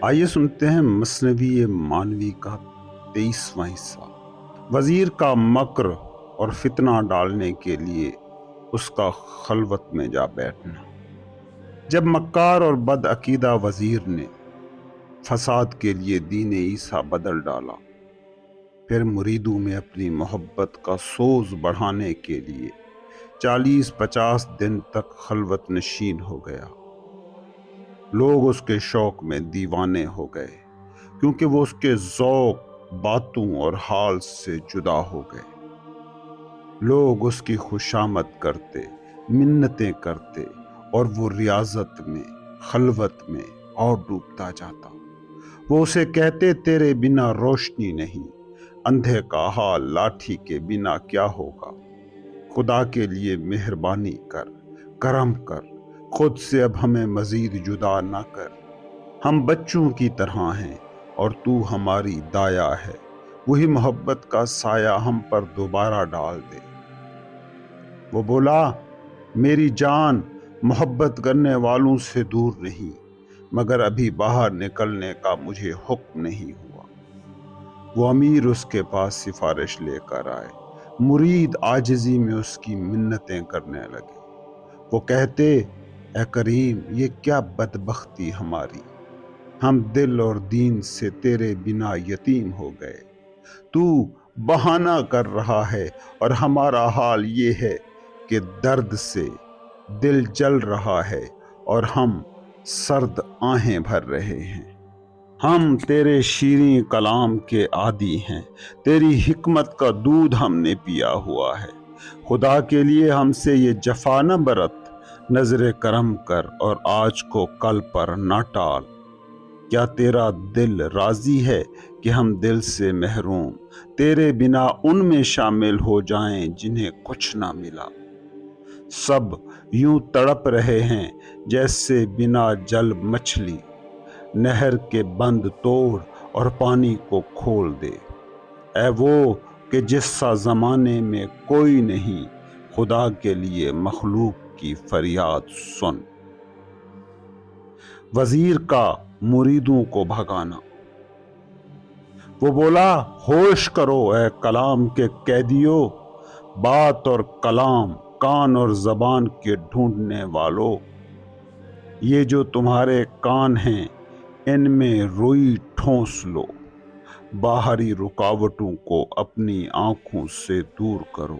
آئیے سنتے ہیں مثنوی مانوی کا 23واں حصہ۔ وزیر کا مکر اور فتنہ ڈالنے کے لیے اس کا خلوت میں جا بیٹھنا۔ جب مکار اور بد عقیدہ وزیر نے فساد کے لیے دین عیسیٰ بدل ڈالا، پھر مریدوں میں اپنی محبت کا سوز بڑھانے کے لیے 40-50 دن تک خلوت نشین ہو گیا۔ لوگ اس کے شوق میں دیوانے ہو گئے، کیونکہ وہ اس کے ذوق، باتوں اور حال سے جدا ہو گئے۔ لوگ اس کی خوشامد کرتے، منتیں کرتے، اور وہ ریاضت میں، خلوت میں اور ڈوبتا جاتا۔ وہ اسے کہتے، تیرے بنا روشنی نہیں، اندھے کا حال لاٹھی کے بنا کیا ہوگا؟ خدا کے لیے مہربانی کر، کرم کر، خود سے اب ہمیں مزید جدا نہ کر۔ ہم بچوں کی طرح ہیں اور تو ہماری دایا ہے، وہی محبت کا سایہ ہم پر دوبارہ ڈال دے۔ وہ بولا، میری جان محبت کرنے والوں سے دور نہیں، مگر ابھی باہر نکلنے کا مجھے حکم نہیں ہوا۔ وہ امیر اس کے پاس سفارش لے کر آئے، مرید عاجزی میں اس کی منتیں کرنے لگے۔ وہ کہتے، اے کریم، یہ کیا بدبختی ہماری، ہم دل اور دین سے تیرے بنا یتیم ہو گئے۔ تو بہانہ کر رہا ہے اور ہمارا حال یہ ہے کہ درد سے دل جل رہا ہے اور ہم سرد آہیں بھر رہے ہیں۔ ہم تیرے شیریں کلام کے عادی ہیں، تیری حکمت کا دودھ ہم نے پیا ہوا ہے۔ خدا کے لیے ہم سے یہ جفا نہ برت، نظر کرم کر اور آج کو کل پر نہ ٹال۔ کیا تیرا دل راضی ہے کہ ہم دل سے محروم تیرے بنا ان میں شامل ہو جائیں جنہیں کچھ نہ ملا؟ سب یوں تڑپ رہے ہیں جیسے بنا جل مچھلی، نہر کے بند توڑ اور پانی کو کھول دے۔ اے وہ کہ جس سا زمانے میں کوئی نہیں، خدا کے لیے مخلوق کی فریاد سن۔ وزیر کا مریدوں کو بھگانا۔ وہ بولا، ہوش کرو اے کلام کے قیدیو، بات اور کلام، کان اور زبان کے ڈھونڈنے والو۔ یہ جو تمہارے کان ہیں، ان میں روئی ٹھونس لو، باہری رکاوٹوں کو اپنی آنکھوں سے دور کرو۔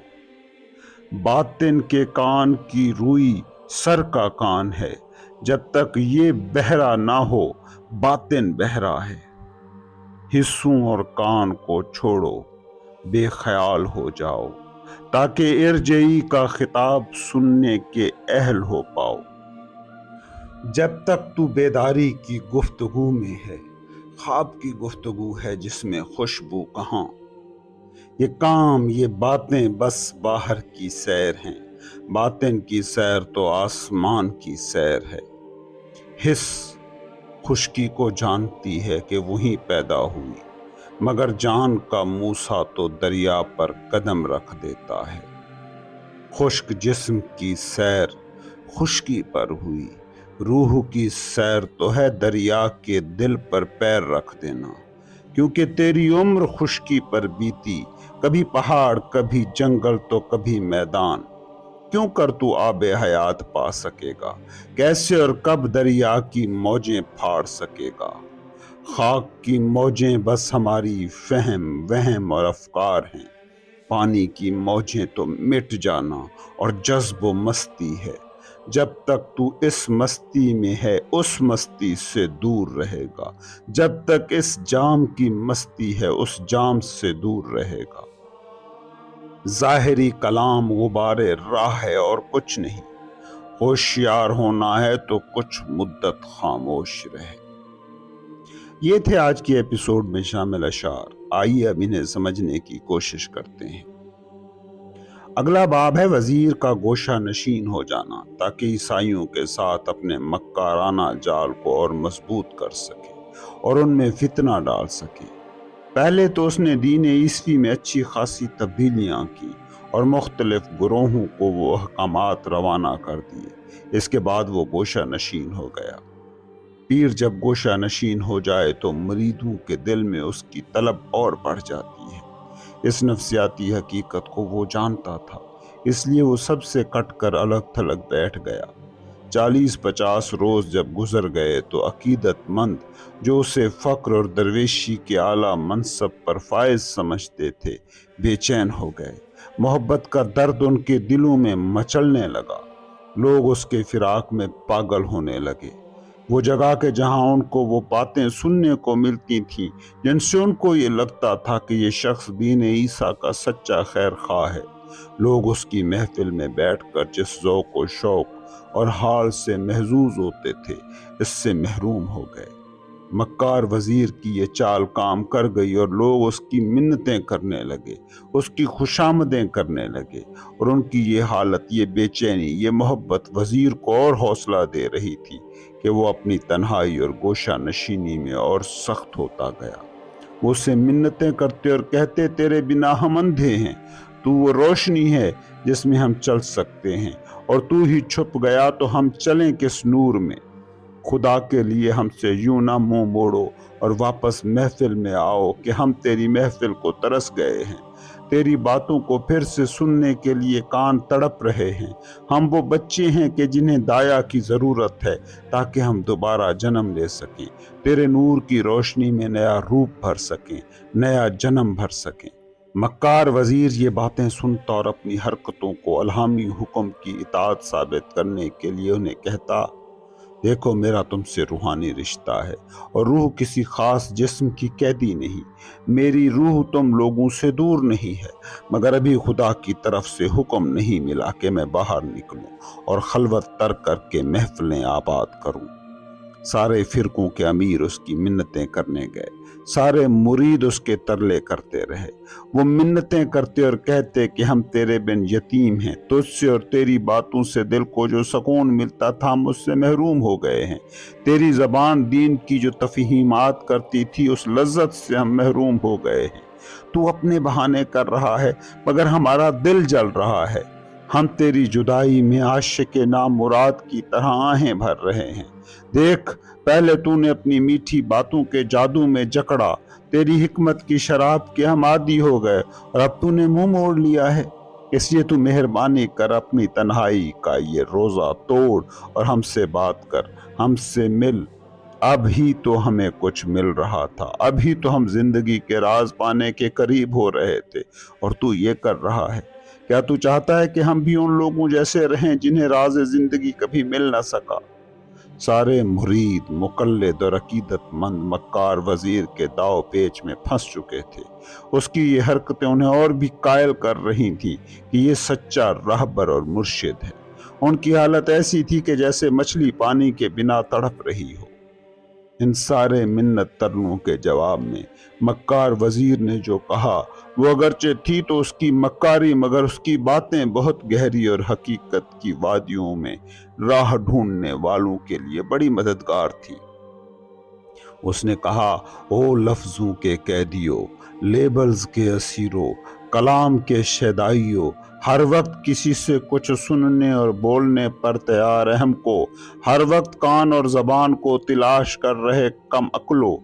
باطن کے کان کی روئی سر کا کان ہے، جب تک یہ بہرا نہ ہو باطن بہرا ہے۔ حصوں اور کان کو چھوڑو، بے خیال ہو جاؤ، تاکہ ارجعی کا خطاب سننے کے اہل ہو پاؤ۔ جب تک تو بیداری کی گفتگو میں ہے، خواب کی گفتگو ہے جس میں خوشبو کہاں؟ یہ کام، یہ باتیں بس باہر کی سیر ہیں، باطن کی سیر تو آسمان کی سیر ہے۔ حس خشکی کو جانتی ہے کہ وہیں پیدا ہوئی، مگر جان کا موسیٰ تو دریا پر قدم رکھ دیتا ہے۔ خشک جسم کی سیر خشکی پر ہوئی، روح کی سیر تو ہے دریا کے دل پر پیر رکھ دینا۔ کیونکہ تیری عمر خشکی پر بیتی، کبھی پہاڑ، کبھی جنگل تو کبھی میدان۔ کیوں کر تو آب حیات پا سکے گا؟ کیسے اور کب دریا کی موجیں پھاڑ سکے گا؟ خاک کی موجیں بس ہماری فہم، وہم اور افکار ہیں۔ پانی کی موجیں تو مٹ جانا اور جذب و مستی ہے۔ جب تک تو اس مستی میں ہے، اس مستی سے دور رہے گا۔ جب تک اس جام کی مستی ہے، اس جام سے دور رہے گا۔ ظاہری کلام غبار راہ ہے اور کچھ نہیں۔ ہوشیار ہونا ہے تو کچھ مدت خاموش رہے۔ یہ تھے آج کی ایپیسوڈ میں شامل اشعار۔ آئیے اب انہیں سمجھنے کی کوشش کرتے ہیں۔ اگلا باب ہے وزیر کا گوشہ نشین ہو جانا، تاکہ عیسائیوں کے ساتھ اپنے مکارانہ جال کو اور مضبوط کر سکے اور ان میں فتنہ ڈال سکے۔ پہلے تو اس نے دین عیسوی میں اچھی خاصی تبدیلیاں کی اور مختلف گروہوں کو وہ احکامات روانہ کر دیے۔ اس کے بعد وہ گوشہ نشین ہو گیا۔ پیر جب گوشہ نشین ہو جائے تو مریدوں کے دل میں اس کی طلب اور بڑھ جاتی ہے۔ اس نفسیاتی حقیقت کو وہ جانتا تھا، اس لیے وہ سب سے کٹ کر الگ تھلگ بیٹھ گیا۔ 40-50 روز جب گزر گئے تو عقیدت مند جو اسے فقر اور درویشی کے اعلیٰ منصب پر فائز سمجھتے تھے بے چین ہو گئے۔ محبت کا درد ان کے دلوں میں مچلنے لگا۔ لوگ اس کے فراق میں پاگل ہونے لگے۔ وہ جگہ کہ جہاں ان کو وہ باتیں سننے کو ملتی تھیں جن سے ان کو یہ لگتا تھا کہ یہ شخص دین عیسیٰ کا سچا خیر خواہ ہے، لوگ اس کی محفل میں بیٹھ کر جس ذوق و شوق اور حال سے محظوظ ہوتے تھے اس سے محروم ہو گئے۔ مکار وزیر کی یہ چال کام کر گئی اور لوگ اس کی منتیں کرنے لگے، اس کی خوشامدیں کرنے لگے، اور ان کی یہ حالت، یہ بے چینی، یہ محبت وزیر کو اور حوصلہ دے رہی تھی کہ وہ اپنی تنہائی اور گوشہ نشینی میں اور سخت ہوتا گیا۔ وہ اسے منتیں کرتے اور کہتے، تیرے بنا ہم اندھے ہیں، تو وہ روشنی ہے جس میں ہم چل سکتے ہیں، اور تو ہی چھپ گیا تو ہم چلیں کس نور میں؟ خدا کے لیے ہم سے یوں نہ منہ موڑو اور واپس محفل میں آؤ کہ ہم تیری محفل کو ترس گئے ہیں، تیری باتوں کو پھر سے سننے کے لیے کان تڑپ رہے ہیں۔ ہم وہ بچے ہیں کہ جنہیں دایا کی ضرورت ہے تاکہ ہم دوبارہ جنم لے سکیں، تیرے نور کی روشنی میں نیا روپ بھر سکیں، نیا جنم بھر سکیں۔ مکار وزیر یہ باتیں سنتا اور اپنی حرکتوں کو الہامی حکم کی اطاعت ثابت کرنے کے لیے انہیں کہتا، دیکھو میرا تم سے روحانی رشتہ ہے، اور روح کسی خاص جسم کی قیدی نہیں۔ میری روح تم لوگوں سے دور نہیں ہے، مگر ابھی خدا کی طرف سے حکم نہیں ملا کہ میں باہر نکلوں اور خلوت ترک کر کے محفلیں آباد کروں۔ سارے فرقوں کے امیر اس کی منتیں کرنے گئے، سارے مرید اس کے ترلے کرتے رہے۔ وہ منتیں کرتے اور کہتے کہ ہم تیرے بن یتیم ہیں، تجھ سے اور تیری باتوں سے دل کو جو سکون ملتا تھا ہم اس سے محروم ہو گئے ہیں، تیری زبان دین کی جو تفہیمات کرتی تھی اس لذت سے ہم محروم ہو گئے ہیں۔ تو اپنے بہانے کر رہا ہے مگر ہمارا دل جل رہا ہے، ہم تیری جدائی میں عاشق نامراد کی طرح آہیں بھر رہے ہیں۔ دیکھ، پہلے تو نے اپنی میٹھی باتوں کے جادو میں جکڑا، تیری حکمت کی شراب کے ہم عادی ہو گئے، اور اب تو نے منہ موڑ لیا ہے۔ اس لیے تو مہربانی کر اپنی تنہائی کا یہ روزہ توڑ اور ہم سے بات کر، ہم سے مل۔ اب ہی تو ہمیں کچھ مل رہا تھا، اب ہی تو ہم زندگی کے راز پانے کے قریب ہو رہے تھے، اور تو یہ کر رہا ہے۔ کیا تو چاہتا ہے کہ ہم بھی ان لوگوں جیسے رہیں جنہیں راز زندگی کبھی مل نہ سکا؟ سارے مرید، مقلد اور عقیدت مند مکار وزیر کے داؤ پیچ میں پھنس چکے تھے۔ اس کی یہ حرکتیں انہیں اور بھی قائل کر رہی تھیں کہ یہ سچا راہبر اور مرشد ہے۔ ان کی حالت ایسی تھی کہ جیسے مچھلی پانی کے بنا تڑپ رہی ہو۔ ان سارے منت ترنوں کے جواب میں مکار وزیر نے جو کہا وہ اگرچہ تھی تو اس کی مکاری، مگر اس کی باتیں بہت گہری اور حقیقت کی وادیوں میں راہ ڈھونڈنے والوں کے لیے بڑی مددگار تھی۔ اس نے کہا، او لفظوں کے قیدیوں، لیبلز کے اسیروں، کلام کے شیدائیوں، ہر وقت کسی سے کچھ سننے اور بولنے پر تیار اہم کو، ہر وقت کان اور زبان کو تلاش کر رہے کم عقلو،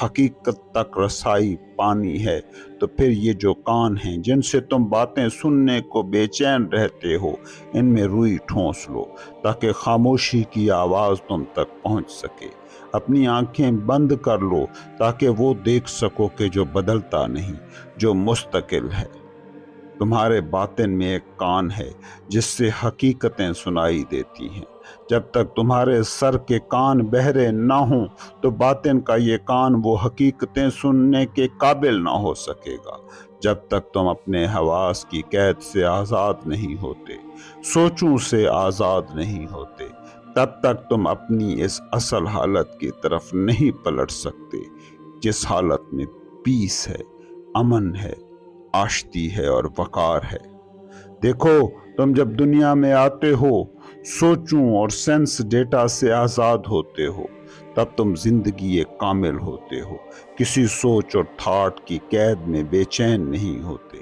حقیقت تک رسائی پانی ہے تو پھر یہ جو کان ہیں جن سے تم باتیں سننے کو بے چین رہتے ہو، ان میں روئی ٹھونس لو تاکہ خاموشی کی آواز تم تک پہنچ سکے۔ اپنی آنکھیں بند کر لو تاکہ وہ دیکھ سکو کہ جو بدلتا نہیں، جو مستقل ہے۔ تمہارے باطن میں ایک کان ہے جس سے حقیقتیں سنائی دیتی ہیں۔ جب تک تمہارے سر کے کان بہرے نہ ہوں تو باطن کا یہ کان وہ حقیقتیں سننے کے قابل نہ ہو سکے گا۔ جب تک تم اپنے حواس کی قید سے آزاد نہیں ہوتے، سوچوں سے آزاد نہیں ہوتے، تب تک تم اپنی اس اصل حالت کی طرف نہیں پلٹ سکتے جس حالت میں پیس ہے، امن ہے، آشتی ہے اور وقار ہے۔ دیکھو، تم جب دنیا میں آتے ہو، سوچوں اور سینس ڈیٹا سے آزاد ہوتے ہو، تب تم زندگی کامل ہوتے ہو، کسی سوچ اور تھاٹ کی قید میں بے چین نہیں ہوتے۔